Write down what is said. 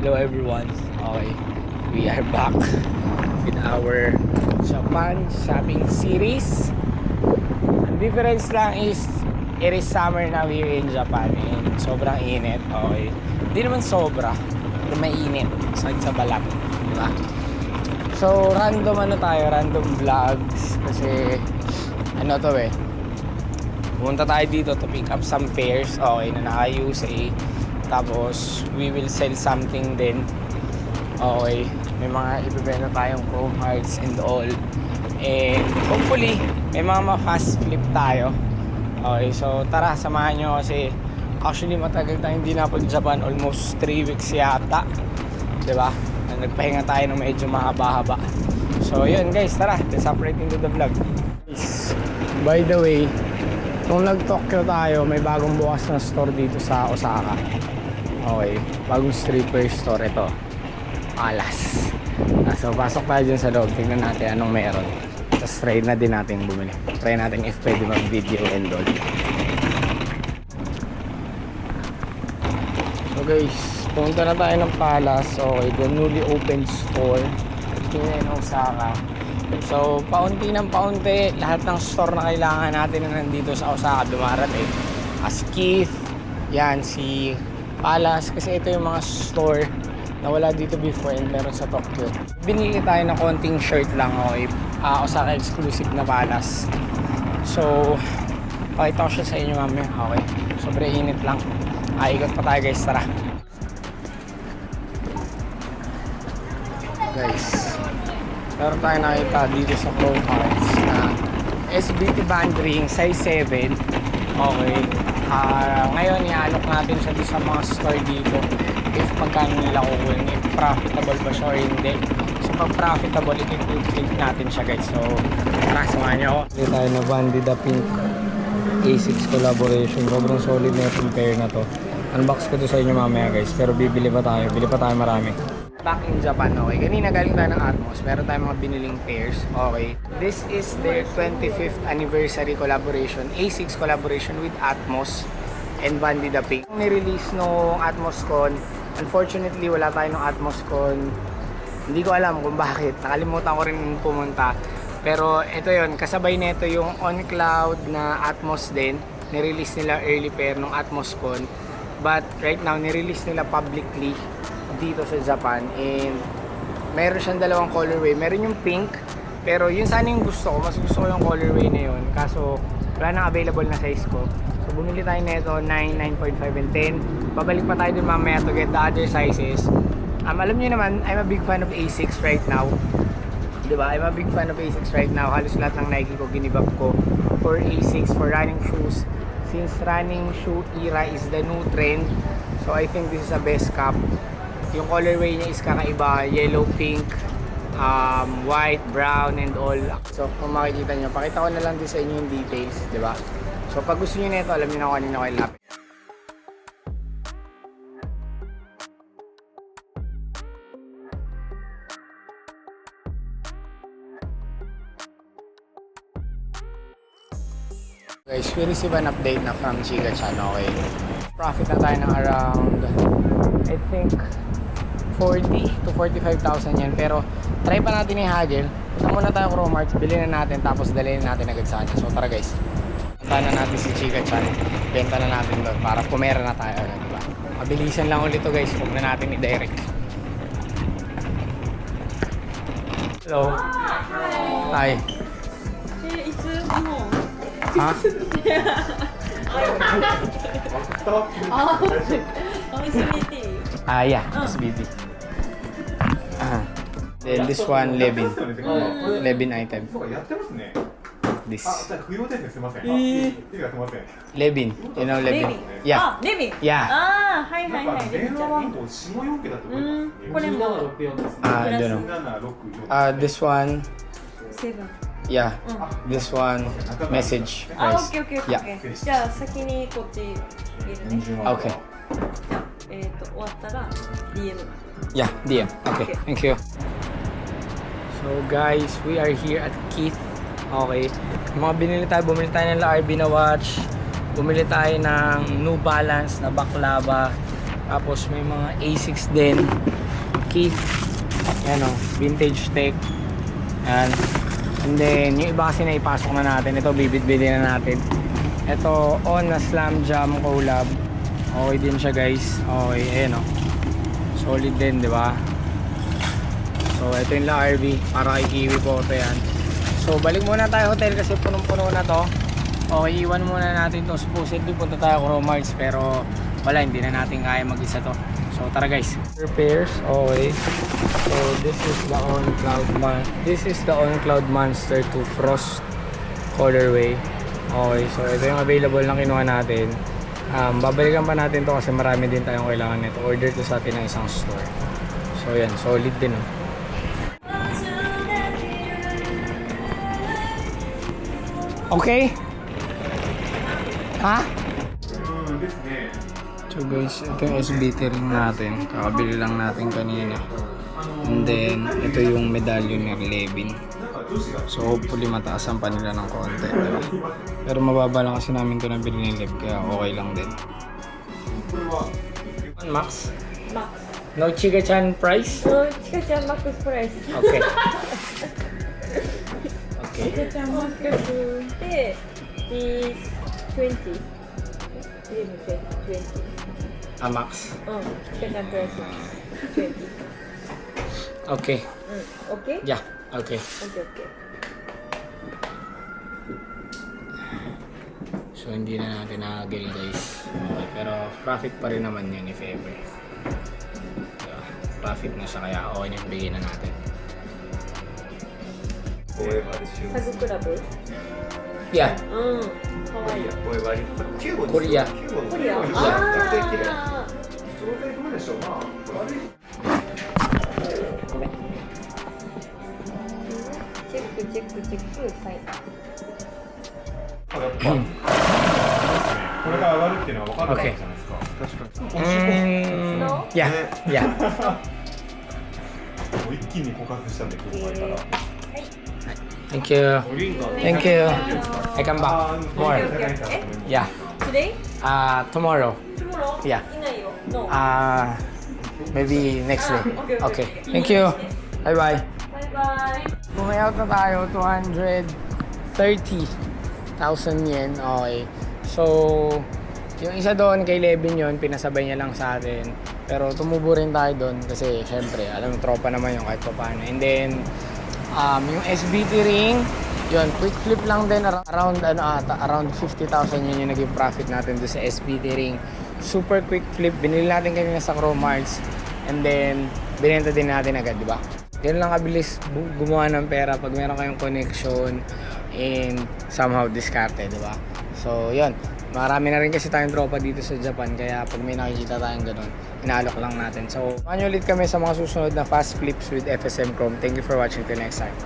Hello everyone. Okay, we are back with our Japan shopping series. Ang difference lang is it is summer now here in Japan and sobrang init. Okay, hindi naman sobra, pero mainit. Sakit sa balat, di ba? So random random vlogs kasi ano to pumunta tayo dito to pick up some pairs, okay, na naka-USA. Tapos we will sell something din. Okay, may mga ibebenta tayong Chrome Hearts and all. And hopefully may mga ma-fast flip tayo. Okay, so tara, samahan nyo kasi actually matagal tayong hindi napag-Japan, almost 3 weeks yata, diba? Nagpahinga tayo ng medyo mahaba-haba. So yun guys, tara, let's hop right into the vlog. By the way, nung nag-Tokyo tayo, may bagong bukas na store dito sa Osaka. Okay, bagong streetwear store ito, Alas. So pasok tayo dyan sa loob, tingnan natin anong meron. Tapos try na din natin bumili. Try natin if pwede mag-video and all. So guys, punta na tayo ng Palace. Okay, the newly opened store here in Osaka. So paunti ng paunti, lahat ng store na kailangan natin na nandito sa Osaka dumarating. As Keith, yan, si Palace, kasi ito yung mga store na wala dito before and meron sa Tokyo. Binili tayo ng konting shirt lang, okay, Osaka exclusive na Palace. So pakita ko siya sa inyo mamaya. Okay, sobrang init lang. Ikot pa tayo guys, tara. Guys, meron tayo nakita dito sa Chrome Hearts na SBT band ring size 7. Okay, ngayon i-alok natin siya sa mga store dito if magkano nila kukunin, if profitable ba siya or hindi. So pag profitable, i-click natin siya guys. So tara, samahan nyo ako. Dito tayo na Bandida Pink A6 collaboration. Sobrang solid na yung pair na to. Unbox ko to sa inyo mamaya guys, pero bibili pa tayo marami. Back in Japan, okay. Kanina galing tayo ng Atmos. Meron tayong mga biniling pairs, okay. This is their 25th anniversary collaboration, A6 collaboration with Atmos and Bandida Pink. Ni-release no AtmosCon. Unfortunately, wala tayo ng AtmosCon. Hindi ko alam kung bakit. Nakalimutan ko rin pumunta. Pero ito yon, kasabay nito yung On Cloud na Atmos din. Ni-release nila early pair ng AtmosCon. But right now, ni-release nila publicly dito sa Japan, and meron siyang dalawang colorway. Meron yung pink, pero yun sana yung gusto ko. Mas gusto ko yung colorway na yun, kaso wala nang available na size ko. So bumili tayo nito 9, 9.5 and 10. Babalik pa tayo dun mamaya to get the other sizes. Alam niyo naman, I'm a big fan of A6 right now, diba? I'm a big fan of A6 right now. Halos lahat ng Nike ko ginibab ko for A6 for running shoes, since running shoe era is the new trend. So I think this is the best cap. Yung colorway niya is kakaiba, yellow, pink, white, brown, and all. So kung makikita nyo, pakita ko na lang din sa inyo yung details, di ba? So pag gusto nyo nito, alam nyo na kung kanino kayo lapit. Guys, we receive an update na from Chika-chan, okay? Profit na tayo ng around, I think, 40 to 45,000 yan. Pero try pa natin i-haggle. Punta muna tayo Chrome Hearts, bilhin na natin, tapos dalhin natin agad sa kanya. So tara guys, punta na natin si Chika-chan, benta na natin doon para pumera na tayo agad, diba? Mabilisan lang ulit to guys, huwag na natin i-direct. Hello. Hi. Ha? Yeah, SBT. Then this one, Levin. Levin item. This. Levin. You know Levin? Yeah. Levin? Yeah. はいはいはい。レビンちゃんね。これも I don't know. This one, セブン。 yeah. This one, message オ price. ッケーオッケーオッケーオッケー。じゃあ先にこっち入れるね。 Okay. じゃあ終わったら DM。 Yeah, DM. Okay, thank you. So guys, we are here at Keith. Okay. Bumili tayo ng RB na watch. Bumili tayo ng New Balance na baklava. Tapos may mga A6 din. Key. Yan o, vintage tech. Yan. And then, yung iba kasi na ipasok na natin. Ito, bibit-bili na natin. Ito, on na Slam Jam collab. Okay din siya guys. Okay, ayan o. Solid din, di ba? So, ito yung La RV. Para kay Kiwi po ito yan. So, balik muna tayo hotel kasi punong-puno na to. Okay, iwan muna natin to. Supposedly punta tayo Cromarts pero wala, hindi na natin kaya mag-isa to. So tara guys. Repairs, okay. So this is the On Cloud Monster to Frost colorway. Okay, so ito yung available na kinuha natin. Babalikan pa natin to kasi marami din tayong kailangan nito. Order to sa atin ng isang store. So yan, solid din oh. Okay? Ha? So guys, ito yung SBT ring natin. Kakabili lang natin kanina. And then, ito yung medallion ni Levin. So hopefully mataasan pa nila ng konti. Diba? Pero mababa lang kasi namin ito na bili ni Lev. Kaya okay lang din. Max? Max. No Chiga-chan price? No, Chika-chan Max price. Okay. Okay. Chika-chan Max is 20. 20. Max. Chika-chan price is 20. Okay. Okay? Yeah. Okay. Okay. So hindi na natin nakagil guys. Okay, pero profit pa rin naman yun if ever. Diba? Profit na siya kaya okay na yung bigyan na natin. フォーエバーでしょ。サグクラブ Yeah. かわいい。フォーエバーに。キューボコリアキューボコリア絶対綺麗。あそのタイプでしょ。まあ悪い。チェック、サイン。やっぱこれが上がるっていうのは分かるわけじゃないですか。確かに。 No? Yeah. Yeah. もう一気に枯渇したんで車から。 Thank you. Thank you. I come あ back ー more. 高いからごめんなさい Yeah. Today? Tomorrow. Tomorrow? Yeah. いないよ。No. Maybe next day. Okay. Okay. Thank you. Bye bye. Bye-bye. Bumayout na tayo, 230,000 yen. Okay. So, yung isa doon kay Levin yun, pinasabay niya lang sa atin. Pero tumubo rin tayo doon kasi syempre, alam, tropa naman yung kahit pa paano. And then, yung SBT ring, yun, quick flip lang din. Around 50,000 yun yung naging profit natin doon sa SBT ring. Super quick flip. Binili natin kanina sa Cromarts. And then, binenta din natin agad, di ba? Yan lang kabilis gumawa ng pera pag meron kayong connection and somehow diskarte, di ba? So, yun. Marami na rin kasi tayong tropa dito sa Japan kaya pag may nakikita tayong ganun, inaalok lang natin. So, samahan nyo ulit kami sa mga susunod na fast flips with FSM Chrome. Thank you for watching. Till next time.